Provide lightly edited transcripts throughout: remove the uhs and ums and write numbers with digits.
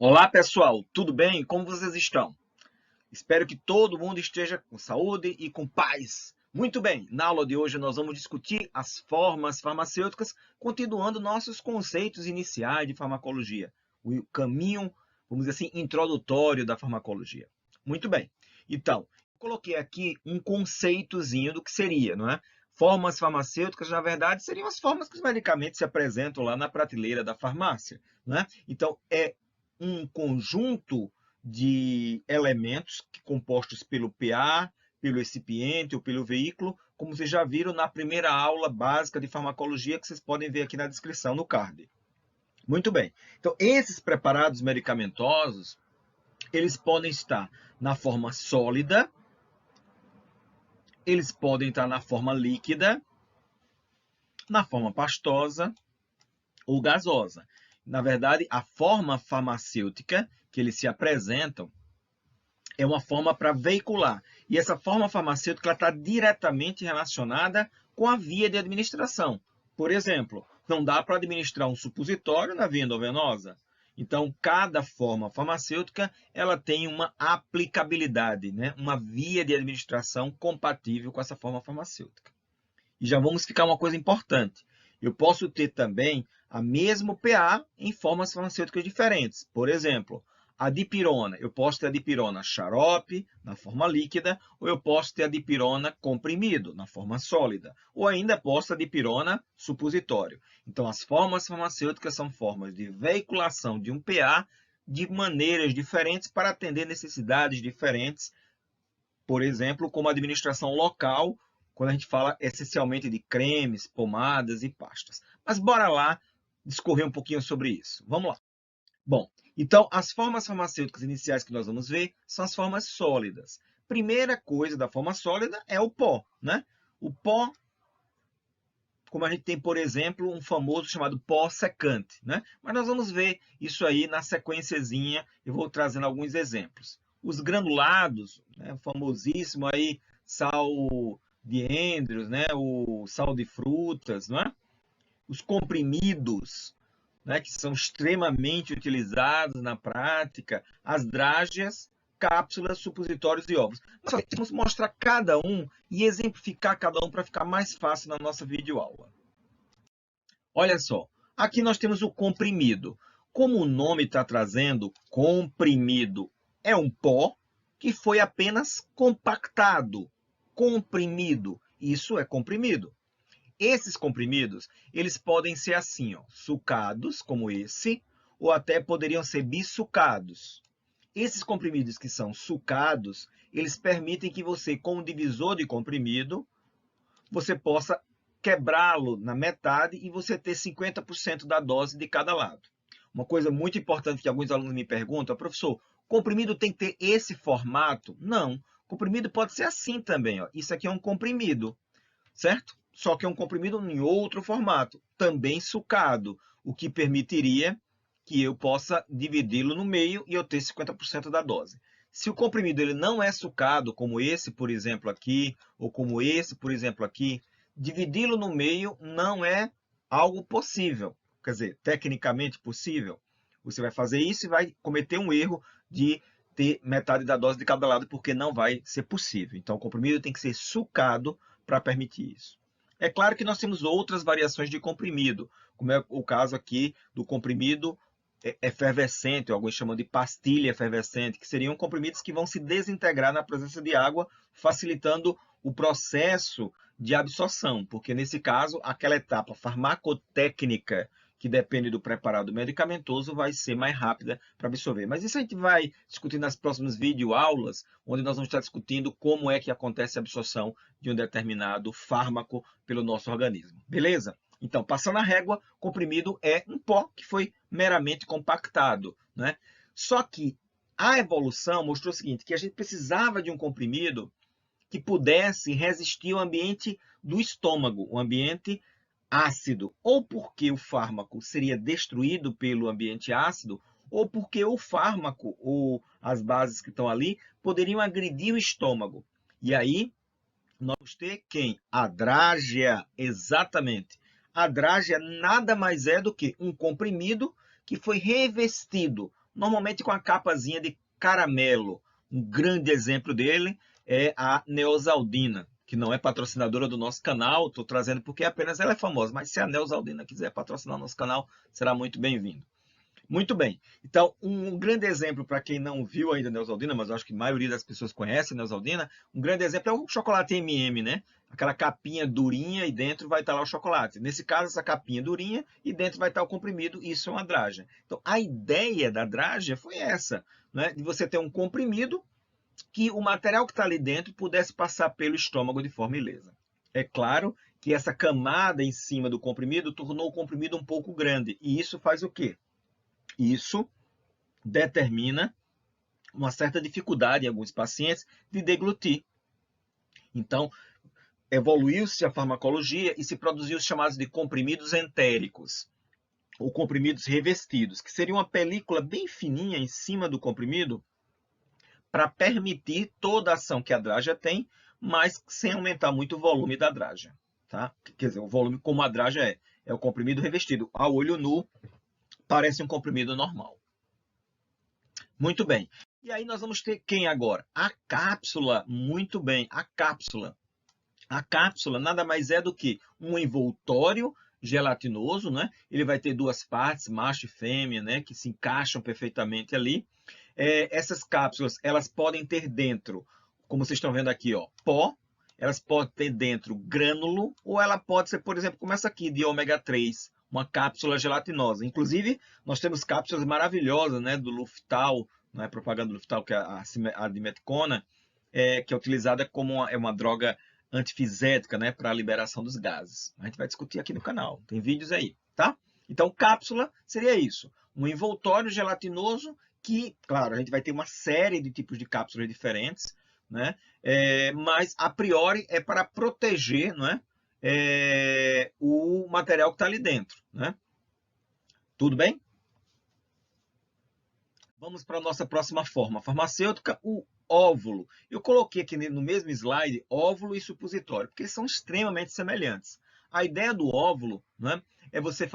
Olá, pessoal, tudo bem? Como vocês estão? Espero que todo mundo esteja com saúde e com paz. Muito bem, na aula de hoje nós vamos discutir as formas farmacêuticas, continuando nossos conceitos iniciais de farmacologia, o caminho, vamos dizer assim, introdutório da farmacologia. Muito bem, então, coloquei aqui um conceitozinho do que seria, não é? Formas farmacêuticas, na verdade, seriam as formas que os medicamentos se apresentam lá na prateleira da farmácia, né? Então, é um conjunto de elementos compostos pelo PA, pelo recipiente ou pelo veículo, como vocês já viram na primeira aula básica de farmacologia, que vocês podem ver aqui na descrição no card. Muito bem. Então, esses preparados medicamentosos, eles podem estar na forma sólida, eles podem estar na forma líquida, na forma pastosa ou gasosa. Na verdade, a forma farmacêutica que eles se apresentam é uma forma para veicular. E essa forma farmacêutica está diretamente relacionada com a via de administração. Por exemplo, não dá para administrar um supositório na via endovenosa. Então, cada forma farmacêutica ela tem uma aplicabilidade, né? Uma via de administração compatível com essa forma farmacêutica. E já vamos explicar uma coisa importante. Eu posso ter também a mesmo PA em formas farmacêuticas diferentes. Por exemplo, a dipirona. Eu posso ter a dipirona xarope, na forma líquida, ou eu posso ter a dipirona comprimido, na forma sólida. Ou ainda posso ter a dipirona supositório. Então, as formas farmacêuticas são formas de veiculação de um PA de maneiras diferentes para atender necessidades diferentes. Por exemplo, como a administração local, quando a gente fala essencialmente de cremes, pomadas e pastas. Mas bora lá discorrer um pouquinho sobre isso. Vamos lá. Bom, então as formas farmacêuticas iniciais que nós vamos ver são as formas sólidas. Primeira coisa da forma sólida é o pó, né? O pó, como a gente tem, por exemplo, um famoso chamado pó secante, né? Mas nós vamos ver isso aí na sequenciazinha, eu vou trazendo alguns exemplos. Os granulados, né, famosíssimo aí, sal de endros, né, o sal de frutas, não é? Os comprimidos, né, que são extremamente utilizados na prática, as drágeas, cápsulas, supositórios e ovos. Mas vamos mostrar cada um e exemplificar cada um para ficar mais fácil na nossa videoaula. Olha só, aqui nós temos o comprimido. Como o nome está trazendo, comprimido é um pó que foi apenas compactado, comprimido. Isso é comprimido. Esses comprimidos, eles podem ser assim, ó, sucados, como esse, ou até poderiam ser bisucados. Esses comprimidos que são sucados, eles permitem que você, com um divisor de comprimido, você possa quebrá-lo na metade e você ter 50% da dose de cada lado. Uma coisa muito importante que alguns alunos me perguntam, professor, comprimido tem que ter esse formato? Não, comprimido pode ser assim também. Ó. Isso aqui é um comprimido, certo? Só que é um comprimido em outro formato, também sucado, o que permitiria que eu possa dividi-lo no meio e eu ter 50% da dose. Se o comprimido ele não é sucado, como esse, por exemplo, aqui, ou como esse, por exemplo, aqui, dividi-lo no meio não é algo possível. Quer dizer, tecnicamente possível. Você vai fazer isso e vai cometer um erro de ter metade da dose de cada lado, porque não vai ser possível. Então, o comprimido tem que ser sucado para permitir isso. É claro que nós temos outras variações de comprimido, como é o caso aqui do comprimido efervescente, alguns chamam de pastilha efervescente, que seriam comprimidos que vão se desintegrar na presença de água, facilitando o processo de absorção, porque nesse caso, aquela etapa farmacotécnica que depende do preparado medicamentoso vai ser mais rápida para absorver. Mas isso a gente vai discutir nas próximas videoaulas, onde nós vamos estar discutindo como é que acontece a absorção de um determinado fármaco pelo nosso organismo. Beleza? Então, passando a régua, comprimido é um pó que foi meramente compactado, né? Só que a evolução mostrou o seguinte, que a gente precisava de um comprimido que pudesse resistir ao ambiente do estômago, o ambiente ácido, ou porque o fármaco seria destruído pelo ambiente ácido, ou porque o fármaco ou as bases que estão ali poderiam agredir o estômago. E aí nós vamos ter quem? A drágea, exatamente. A drágea nada mais é do que um comprimido que foi revestido normalmente com a capazinha de caramelo. Um grande exemplo dele é a Neosaldina, que não é patrocinadora do nosso canal, estou trazendo porque apenas ela é famosa, mas se a Neosaldina quiser patrocinar o nosso canal, será muito bem-vindo. Muito bem. Então, um grande exemplo para quem não viu ainda a Neosaldina, mas eu acho que a maioria das pessoas conhece a Neosaldina, um grande exemplo é o chocolate M&M, né? Aquela capinha durinha e dentro vai estar lá o chocolate. Nesse caso, essa capinha durinha e dentro vai estar o comprimido, isso é uma draga. Então, a ideia da draga foi essa, né? De você ter um comprimido que o material que está ali dentro pudesse passar pelo estômago de forma ilesa. É claro que essa camada em cima do comprimido tornou o comprimido um pouco grande. E isso faz o quê? Isso determina uma certa dificuldade em alguns pacientes de deglutir. Então, evoluiu-se a farmacologia e se produziu os chamados de comprimidos entéricos, ou comprimidos revestidos, que seria uma película bem fininha em cima do comprimido para permitir toda a ação que a draga tem, mas sem aumentar muito o volume da draga. Tá? Quer dizer, o volume como a draga é o comprimido revestido. A olho nu, parece um comprimido normal. Muito bem. E aí nós vamos ter quem agora? A cápsula. Muito bem, a cápsula. A cápsula nada mais é do que um envoltório gelatinoso, né? Ele vai ter duas partes, macho e fêmea, né? Que se encaixam perfeitamente ali. Essas cápsulas, elas podem ter dentro, como vocês estão vendo aqui, ó, pó. Elas podem ter dentro grânulo, ou ela pode ser, por exemplo, como essa aqui, de ômega 3, uma cápsula gelatinosa. Inclusive, nós temos cápsulas maravilhosas, né? Do Luftal, não é propaganda do Luftal, que é a dimeticona, que é utilizada como uma droga antifisética, né, para a liberação dos gases. A gente vai discutir aqui no canal, tem vídeos aí, tá? Então, cápsula seria isso, um envoltório gelatinoso que, claro, a gente vai ter uma série de tipos de cápsulas diferentes, né? Mas, a priori, é para proteger, não é? O material que está ali dentro, né? Tudo bem? Vamos para a nossa próxima forma farmacêutica, o óvulo. Eu coloquei aqui no mesmo slide óvulo e supositório, porque são extremamente semelhantes. A ideia do óvulo, né, é você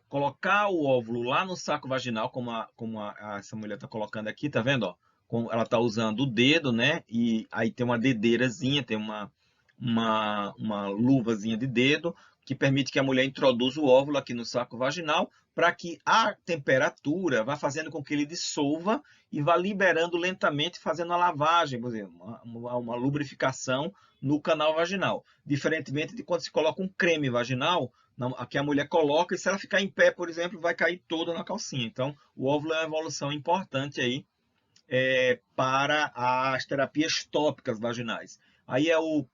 colocar o óvulo lá no saco vaginal, essa mulher está colocando aqui, tá vendo? Ó? Ela está usando o dedo, né? E aí tem uma dedeirazinha, tem uma luvazinha de dedo, que permite que a mulher introduza o óvulo aqui no saco vaginal, para que a temperatura vá fazendo com que ele dissolva e vá liberando lentamente, fazendo a lavagem, por exemplo, uma lubrificação no canal vaginal. Diferentemente de quando se coloca um creme vaginal, que a mulher coloca, e se ela ficar em pé, por exemplo, vai cair toda na calcinha. Então, o óvulo é uma evolução importante aí para as terapias tópicas vaginais. Aí é o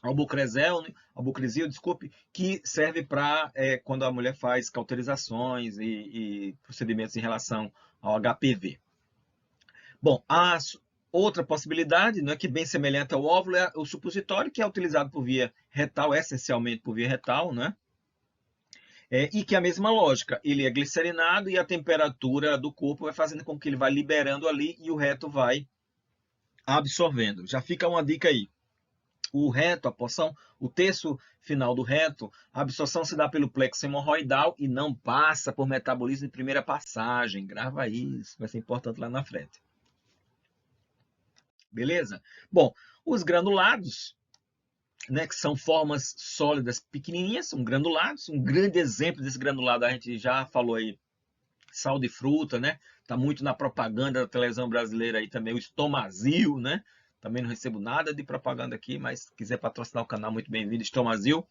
albucrezil, desculpe, que serve para quando a mulher faz cauterizações e procedimentos em relação ao HPV. Bom, a outra possibilidade, não é que bem semelhante ao óvulo, é o supositório, que é utilizado por via retal, essencialmente por via retal, né? E que é a mesma lógica, ele é glicerinado e a temperatura do corpo vai fazendo com que ele vá liberando ali e o reto vai absorvendo. Já fica uma dica aí. O reto, a porção, o terço final do reto, a absorção se dá pelo plexo hemorroidal e não passa por metabolismo de primeira passagem. Grava isso, vai ser importante lá na frente. Beleza? Bom, os granulados, né, que são formas sólidas pequenininhas, são granulados. Um grande exemplo desse granulado, a gente já falou aí, sal de fruta, né? Tá muito na propaganda da televisão brasileira aí também, o Estomazil, né? Também não recebo nada de propaganda aqui, mas se quiser patrocinar o canal, muito bem-vindo, Estomazil,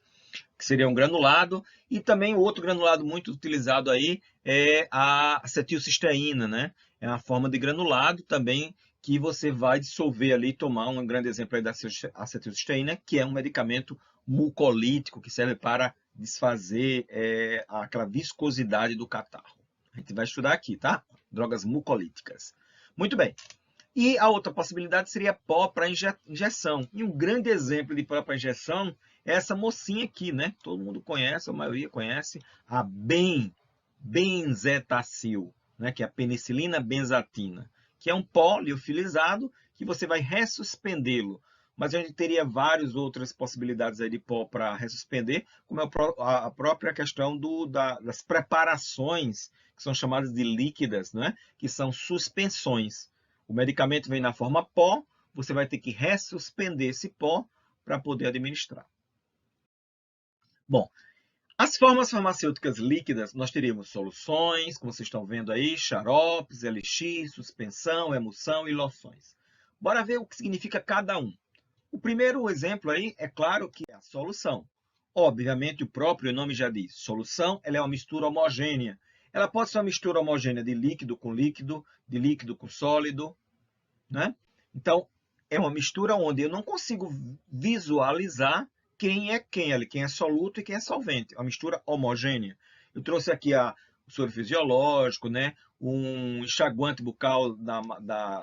que seria um granulado. E também o outro granulado muito utilizado aí é a acetilcisteína, né? É uma forma de granulado também que você vai dissolver ali e tomar. Um grande exemplo aí da acetilcisteína, que é um medicamento mucolítico que serve para desfazer aquela viscosidade do catarro. A gente vai estudar aqui, tá? Drogas mucolíticas. Muito bem. E a outra possibilidade seria pó para injeção. E um grande exemplo de pó para injeção é essa mocinha aqui, né? Todo mundo conhece, a maioria conhece, a benzetacil, né? Que é a penicilina benzatina, que é um pó liofilizado que você vai ressuspendê-lo mas a gente teria várias outras possibilidades aí de pó para ressuspender, como é a própria questão das preparações, que são chamadas de líquidas, né? Que são suspensões. O medicamento vem na forma pó, você vai ter que ressuspender esse pó para poder administrar. Bom, as formas farmacêuticas líquidas, nós teríamos soluções, como vocês estão vendo aí, xaropes, elixir, suspensão, emulsão e loções. Bora ver o que significa cada um. O primeiro exemplo aí, é claro que é a solução. Obviamente, o próprio nome já diz, solução, ela é uma mistura homogênea. Ela pode ser uma mistura homogênea de líquido com líquido, de líquido com sólido, né? Então, é uma mistura onde eu não consigo visualizar quem é quem ali, quem é soluto e quem é solvente. É uma mistura homogênea. Eu trouxe aqui o soro fisiológico, né? Um enxaguante bucal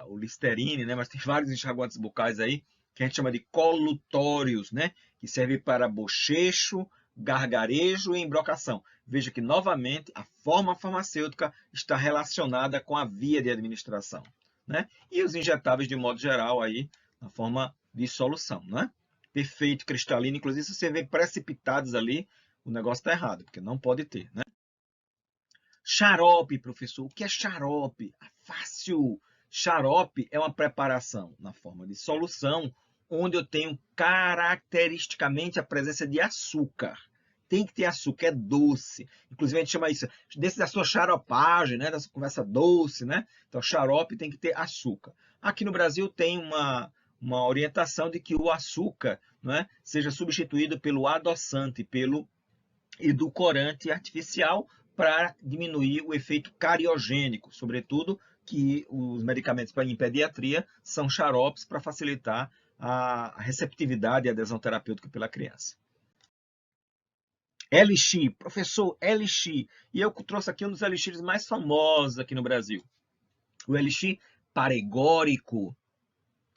o Listerine, né? Mas tem vários enxaguantes bucais aí que a gente chama de colutórios, né? Que serve para bochecho, gargarejo e embrocação. Veja que, novamente, a forma farmacêutica está relacionada com a via de administração, né? E os injetáveis, de modo geral, aí, na forma de solução, né? Perfeito, cristalino. Inclusive, se você vê precipitados ali, o negócio está errado, porque não pode ter, né? Xarope, professor. O que é xarope? Fácil. Xarope é uma preparação na forma de solução, onde eu tenho caracteristicamente a presença de açúcar. Tem que ter açúcar, é doce. Inclusive, a gente chama isso desse da sua xaropagem, né? Da sua conversa doce, né? Então, xarope tem que ter açúcar. Aqui no Brasil tem uma orientação de que o açúcar, né, seja substituído pelo adoçante, pelo edulcorante artificial, para diminuir o efeito cariogênico, sobretudo que os medicamentos em pediatria são xaropes para facilitar a receptividade e a adesão terapêutica pela criança. Elixir, professor, elixir. E eu trouxe aqui um dos elixires mais famosos aqui no Brasil. O elixir paregórico.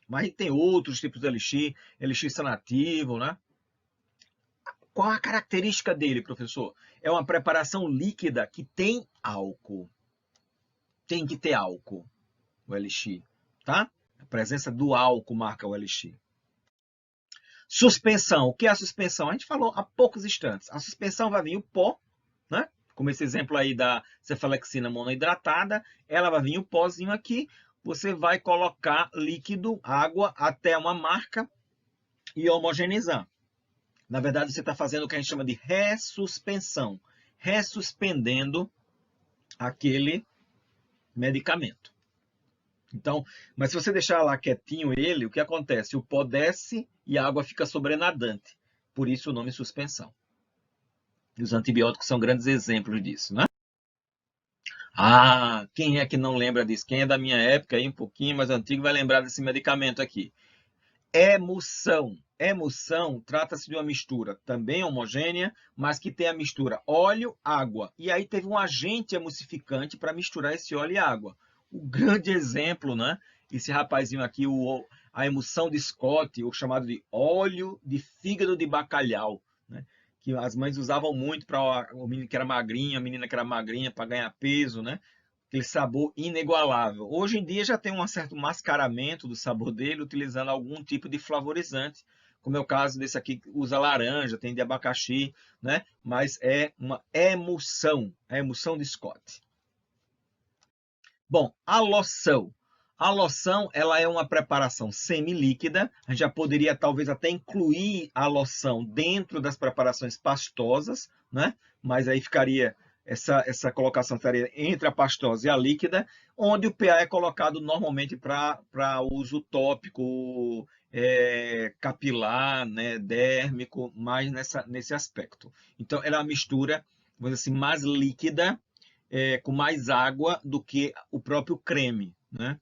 Mas tem outros tipos de elixir, elixir sanativo, né? Qual a característica dele, professor? É uma preparação líquida que tem álcool. Tem que ter álcool, o elixir, tá? A presença do álcool marca o elixir. Suspensão. O que é a suspensão? A gente falou há poucos instantes. A suspensão vai vir o pó, né? Como esse exemplo aí da cefalexina monoidratada, ela vai vir o pozinho aqui. Você vai colocar líquido, água, até uma marca e homogeneizar. Na verdade, você está fazendo o que a gente chama de ressuspensão, ressuspendendo aquele medicamento. Então, mas se você deixar lá quietinho ele, o que acontece? O pó desce e a água fica sobrenadante. Por isso o nome suspensão. E os antibióticos são grandes exemplos disso, né? Ah, quem é que não lembra disso? Quem é da minha época, aí um pouquinho mais antigo, vai lembrar desse medicamento aqui. Emulsão. Emulsão trata-se de uma mistura também homogênea, mas que tem a mistura óleo-água. E aí teve um agente emulsificante para misturar esse óleo e água. O grande exemplo, né? Esse rapazinho aqui, a emulsão de Scott, o chamado de óleo de fígado de bacalhau, né? Que as mães usavam muito para o menino que era magrinho, a menina que era magrinha para ganhar peso, né? Aquele sabor inigualável. Hoje em dia já tem um certo mascaramento do sabor dele, utilizando algum tipo de flavorizante, como é o caso desse aqui que usa laranja, tem de abacaxi, né? Mas é uma emulsão, a emulsão de Scott. Bom, a loção. A loção, ela é uma preparação semilíquida. A gente já poderia talvez até incluir a loção dentro das preparações pastosas, né? Mas aí ficaria essa colocação estaria entre a pastosa e a líquida, onde o PA é colocado normalmente para uso tópico, capilar, né, dérmico, mais nesse aspecto. Então, ela é uma mistura, vamos dizer assim, mais líquida, com mais água do que o próprio creme, né?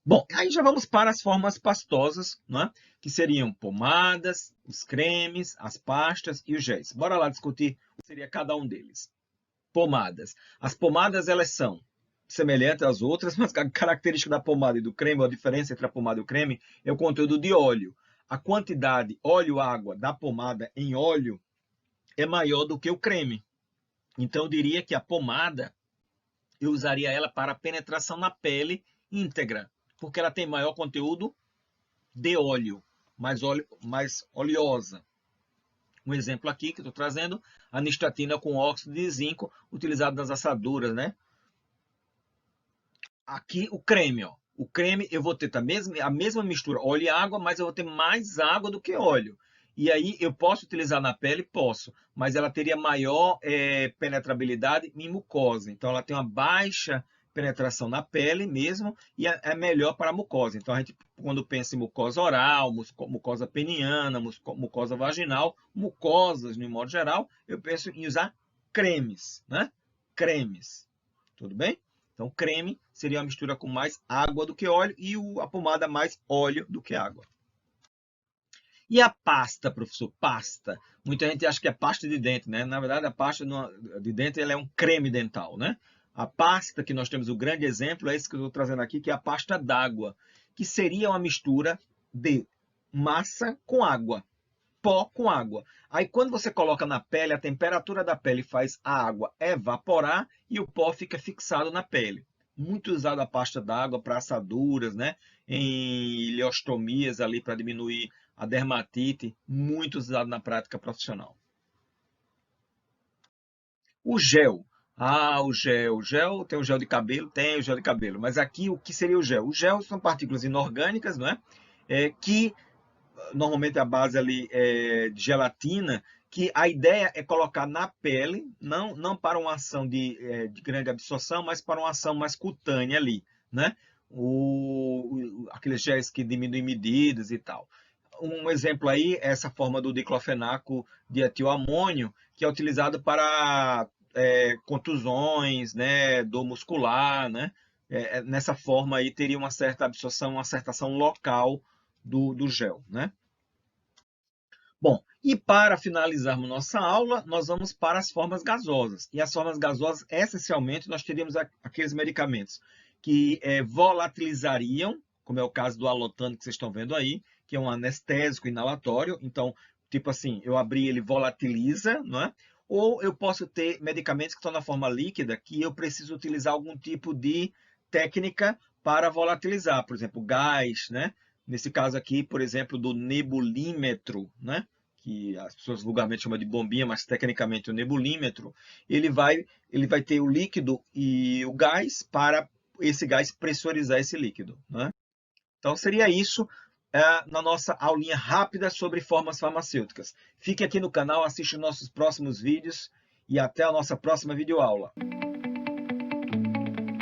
Bom, aí já vamos para as formas pastosas, né? Que seriam pomadas, os cremes, as pastas e os géis. Bora lá discutir o que seria cada um deles. Pomadas. As pomadas, elas são semelhantes às outras, mas a característica da pomada e do creme, a diferença entre a pomada e o creme, é o conteúdo de óleo. A quantidade óleo-água da pomada em óleo é maior do que o creme. Então, eu diria que a pomada, eu usaria ela para penetração na pele íntegra, porque ela tem maior conteúdo de óleo, mais oleosa. Um exemplo aqui que eu estou trazendo, a nistatina com óxido de zinco, utilizado nas assaduras, né? Aqui o creme, ó. O creme eu vou ter a mesma mistura óleo e água, mas eu vou ter mais água do que óleo. E aí eu posso utilizar na pele? Posso, mas ela teria maior penetrabilidade em mucosa. Então ela tem uma baixa penetração na pele mesmo e é melhor para a mucosa. Então a gente, quando pensa em mucosa oral, mucosa peniana, mucosa vaginal, mucosas no modo geral, eu penso em usar cremes, né? Cremes, tudo bem? Então, creme seria uma mistura com mais água do que óleo e a pomada mais óleo do que água. E a pasta, professor? Pasta. Muita gente acha que é pasta de dente, né? Na verdade, a pasta de dente ela é um creme dental, né? A pasta que nós temos, o grande exemplo, é esse que eu estou trazendo aqui, que é a pasta d'água, que seria uma mistura de massa com água, pó com água. Aí, quando você coloca na pele, a temperatura da pele faz a água evaporar e o pó fica fixado na pele. Muito usada a pasta d'água para assaduras, né? Em ileostomias ali para diminuir a dermatite, muito usado na prática profissional. O gel. O gel. O gel tem o gel de cabelo? Tem o gel de cabelo. Mas aqui, o que seria o gel? O gel são partículas inorgânicas, não é? Que normalmente a base ali é de gelatina, que a ideia é colocar na pele, não para uma ação de grande absorção, mas para uma ação mais cutânea ali, né? Aqueles géis que diminuem medidas e tal. Um exemplo aí é essa forma do diclofenaco de etilamônio, que é utilizado para contusões, né, dor muscular, né? Nessa forma aí teria uma certa absorção, uma certa ação local do gel, né? Bom, e para finalizarmos nossa aula, nós vamos para as formas gasosas. E as formas gasosas, essencialmente, nós teríamos aqueles medicamentos que volatilizariam, como é o caso do alotano que vocês estão vendo aí, que é um anestésico inalatório. Então, tipo assim, eu abri, ele volatiliza, não é? Ou eu posso ter medicamentos que estão na forma líquida, que eu preciso utilizar algum tipo de técnica para volatilizar, por exemplo, gás, né? Nesse caso aqui, por exemplo, do nebulímetro, né? Que as pessoas vulgarmente chamam de bombinha, mas tecnicamente o nebulímetro, ele vai ter o líquido e o gás para esse gás pressurizar esse líquido, né? Então seria isso na nossa aulinha rápida sobre formas farmacêuticas. Fique aqui no canal, assista os nossos próximos vídeos e até a nossa próxima videoaula.